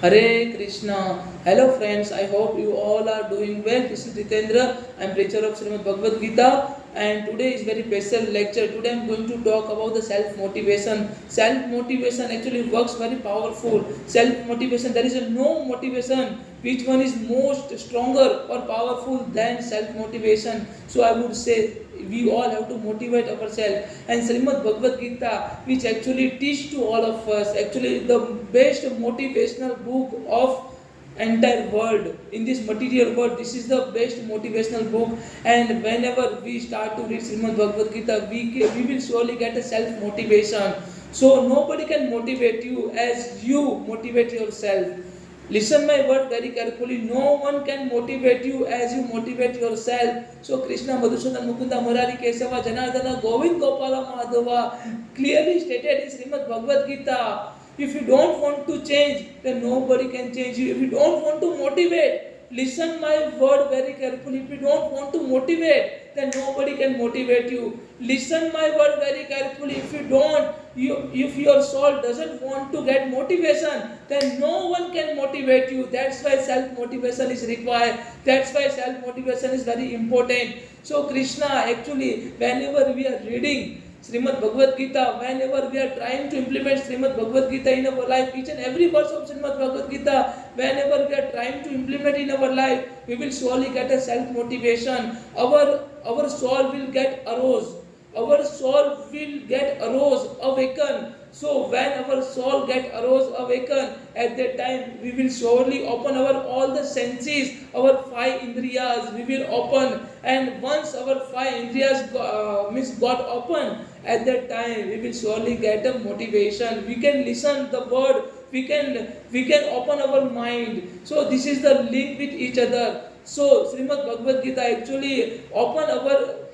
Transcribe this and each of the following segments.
Hare Krishna. Hello friends, I hope you all are doing well. This is Jitendra. I am preacher of Srimad Bhagavad Gita and today is very special lecture. Today I am going to talk about the self-motivation. Self-motivation actually works very powerful. Self-motivation, there is no motivation which one is most stronger or powerful than self-motivation. So I would say we all have to motivate ourselves, and Srimad Bhagavad Gita, which actually teach to all of us, actually the best motivational book of entire world in this material world. This is the best motivational book, and whenever we start to read Srimad Bhagavad Gita, we will surely get a self motivation. So nobody can motivate you as you motivate yourself. Listen my word very carefully. No one can motivate you as you motivate yourself. So Krishna, Madhusudan, Mukunda, Murari, Kesava, Janardana, Govind, Gopala, Madhava clearly stated in Srimad Bhagavad Gita. If you don't want to change, then nobody can change you. If you don't want to motivate, listen my word very carefully. If you don't want to motivate, then nobody can motivate you. Listen my word very carefully. If you don't, if your soul doesn't want to get motivation, then no one can motivate you. That's why self motivation is required. That's why self motivation is very important. So Krishna actually, whenever we are reading Srimad Bhagavad Gita, whenever we are trying to implement Srimad Bhagavad Gita in our life, each and every verse of Srimad Bhagavad Gita, whenever we are trying to implement in our life, we will surely get a self motivation. Our soul will get aroused. Our soul will get aroused, awaken. So when our soul get aroused, awaken, at that time we will surely open our all the senses, our five indriyas we will open, and once our five indriyas got open, at that time we will surely get a motivation. We can listen the word, we can open our mind. So this is the link with each other. So Srimad Bhagavad Gita actually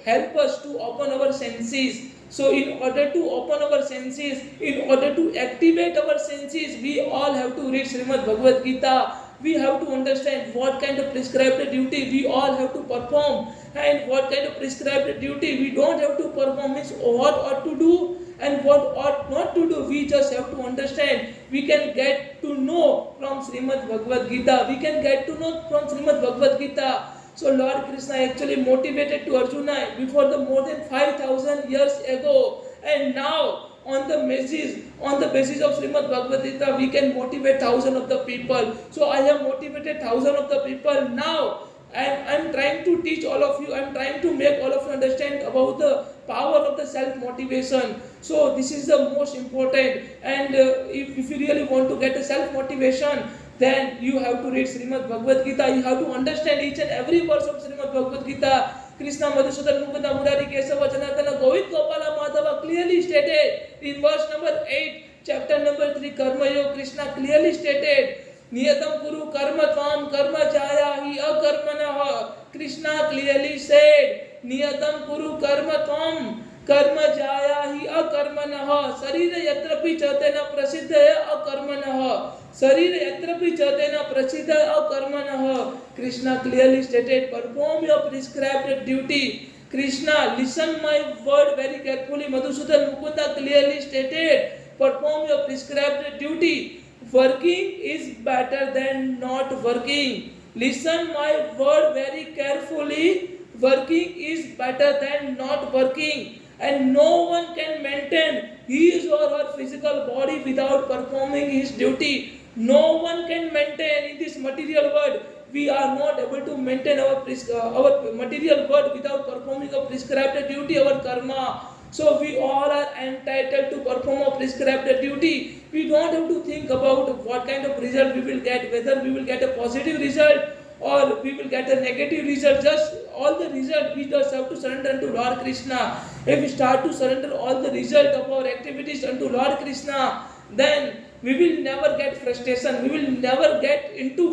help us to open our senses. So in order to open our senses, in order to activate our senses, we all have to read Srimad Bhagavad Gita. We have to understand what kind of prescribed duty we all have to perform, and what kind of prescribed duty we don't have to perform, means what ought to do and what ought not to do. We just have to understand. We can get to know from Srimad Bhagavad Gita. We can get to know from Srimad Bhagavad Gita. So Lord Krishna actually motivated to Arjuna before the more than 5,000 years ago, and now on the basis of Srimad Bhagavad Gita, we can motivate thousands of the people. So I have motivated thousands of the people. Now I'm trying to teach all of you. I'm trying to make all of you understand about the power of the self motivation. So this is the most important. And if you really want to get a self motivation, then you have to read Srimad Bhagavad Gita. You have to understand each and every verse of Srimad Bhagavad Gita. Krishna, Madhusudan, Mukunda, Murari, Kesava, Janardana, Govind, Gopala, Madhava clearly stated in verse number 8, chapter number 3, Karma Yoga. Krishna clearly stated, Niyatam Kuru Karma Tvam Karma Jaya Hi Akarmanaha. Krishna clearly said, Niyatam Kuru Karma Tvam Karma Jaya Hi Akarmanaha. Sarira Yatrapi Chatena Prasiddhaya Akarmanaha. Sarira Yatrapi Chatena Prasiddhaya Akarmanaha. Krishna clearly stated, perform your prescribed duty. Krishna, listen my word very carefully. Madhusudan Mukunda clearly stated, perform your prescribed duty. Working is better than not working. Listen my word very carefully. Working is better than not working. And no one can maintain his or her physical body without performing his duty. No one can maintain in this material world. We are not able to maintain our material world without performing a prescribed duty, our karma. So we all are entitled to perform a prescribed duty. We don't have to think about what kind of result we will get, whether we will get a positive result or we will get a negative result. Just all the result we just have to surrender unto Lord Krishna. If we start to surrender all the result of our activities unto Lord Krishna, then we will never get frustration. We will never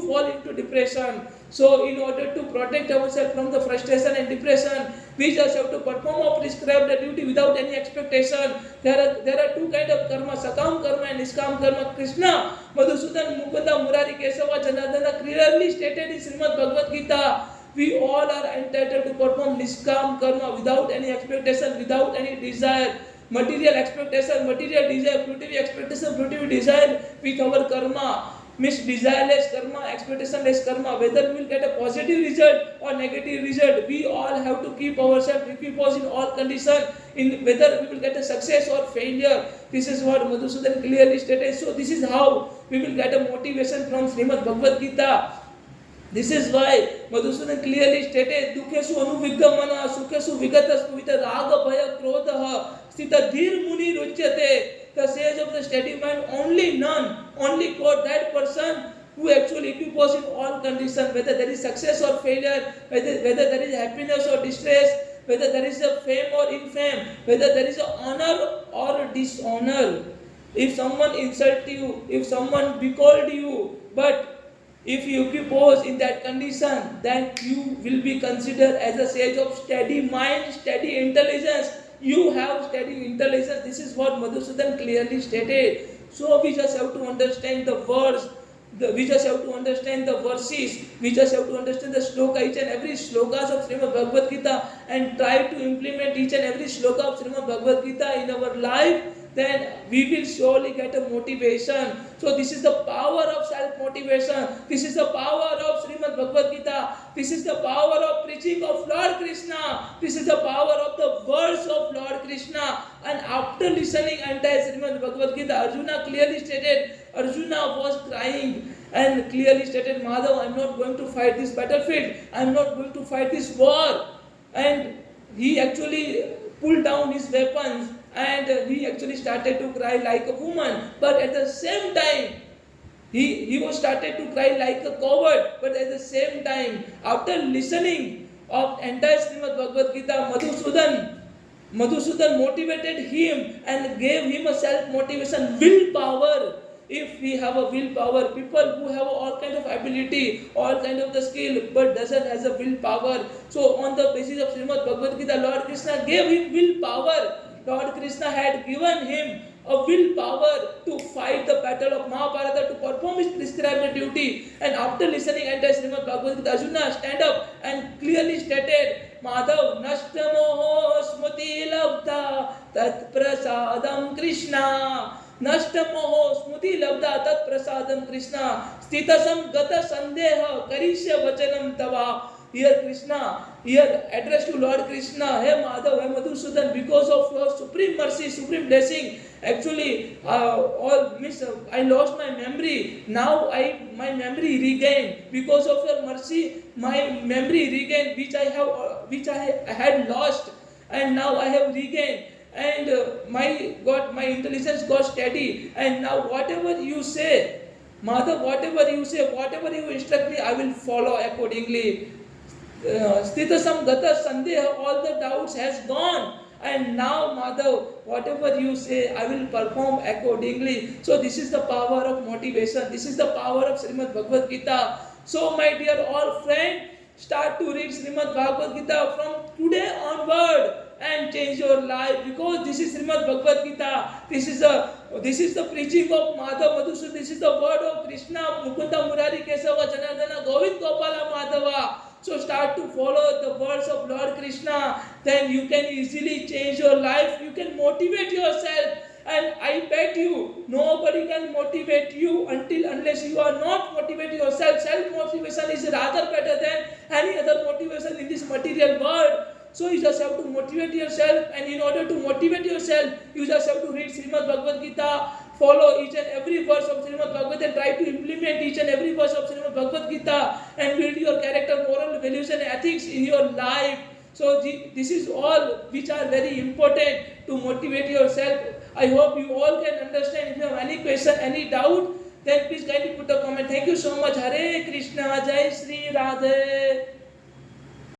fall into depression. So in order to protect ourselves from the frustration and depression, we just have to perform our prescribed duty without any expectation. There are two kind of karma, sakam karma and niskam karma. Krishna, Madhusudan, Mukunda, Murari, Kesava, Janardana clearly stated in Srimad Bhagavad Gita, we all are entitled to perform niskam karma without any expectation, without any desire. Material expectation, material desire, fruitive expectation, fruitive desire with our karma. means desireless karma, expectationless karma. Whether we will get a positive result or negative result, we all have to keep ourselves equipped in all conditions. In whether we will get a success or failure, this is what Madhusudan clearly stated. So this is how we will get a motivation from Srimad Bhagavad Gita. This is why Madhusudan clearly stated, Dukhesu anuviggamana, Sukhesu vigatas puvita raga bhaya krodha, sthita dhir muni ruchyate. The sage of the steady mind, only none, only God, that person who actually equips in all conditions, whether there is success or failure, whether there is happiness or distress, whether there is a fame or infame, whether there is a honor or dishonor. If someone insult you, if someone becold you, but if you oppose in that condition, then you will be considered as a sage of steady mind, steady intelligence. You have steady intelligence. This is what Madhusudan clearly stated. So we just have to understand the words. We just have to understand the verses. We just have to understand the shloka, each and every slokas of Srimad Bhagavad Gita, and try to implement each and every sloka of Srimad Bhagavad Gita in our life. Then we will surely get a motivation. So this is the power of self-motivation. This is the power of Srimad Bhagavad Gita. This is the power of preaching of Lord Krishna. This is the power of the words of Lord Krishna. And after listening entire Srimad Bhagavad Gita, Arjuna clearly stated, Arjuna was crying and clearly stated, Madhav, I am not going to fight this battlefield. I am not going to fight this war. And he actually pulled down his weapons and he actually started to cry like a woman. But at the same time, he was started to cry like a coward. But at the same time, after listening of entire Srimad Bhagavad Gita, Madhusudan motivated him and gave him a self-motivation, willpower. If we have a willpower, people who have all kind of ability, all kind of the skill, but doesn't has a willpower. So on the basis of Srimad Bhagavad Gita, Lord Krishna gave him willpower. Lord Krishna had given him a willpower to fight the battle of Mahabharata, to perform his prescribed duty. And after listening entire Srimad Bhagavad Gita, Arjuna stand up and clearly stated, Madhav nashtamoho smriti labdha tat prasadam Krishna. Nashtamoho smriti labdha tat prasadam Krishna. Sthitasam gata sandeha karishya vachanam tava. Here Krishna, here address to Lord Krishna, hey Madhav, hey Madhusudan, because of your supreme mercy, supreme blessing, actually I lost my memory. Now my memory regained. Because of your mercy, my memory regained, which I had lost, and now I have regained. And my intelligence got steady. And now whatever you say, Madhav, whatever you say, whatever you instruct me, I will follow accordingly. Sthitasam gata sandeha, all the doubts has gone. And now, Madhav, whatever you say, I will perform accordingly. So this is the power of motivation. This is the power of Srimad Bhagavad Gita. So my dear all friend, start to read Srimad Bhagavad Gita from today onward and change your life, because this is Srimad Bhagavad Gita. This is the preaching of Madhav Madhusudan. This is the word of Krishna, Mukunda Murari Kesava Janardana Govind Gopala Madhava. So start to follow the words of Lord Krishna. Then you can easily change your life. You can motivate yourself. And I bet you, nobody can motivate you unless you are not motivating yourself. Self-motivation is rather better than any other motivation in this material world. So you just have to motivate yourself, and in order to motivate yourself, you just have to read Srimad Bhagavad Gita, follow each and every verse of Srimad Bhagavad Gita, and try to implement each and every verse of Srimad Bhagavad Gita, and build your character, moral values and ethics in your life. So this is all which are very important to motivate yourself. I hope you all can understand. If you have any question, any doubt, then please kindly put a comment. Thank you so much. Hare Krishna, Jai Sri Radhe.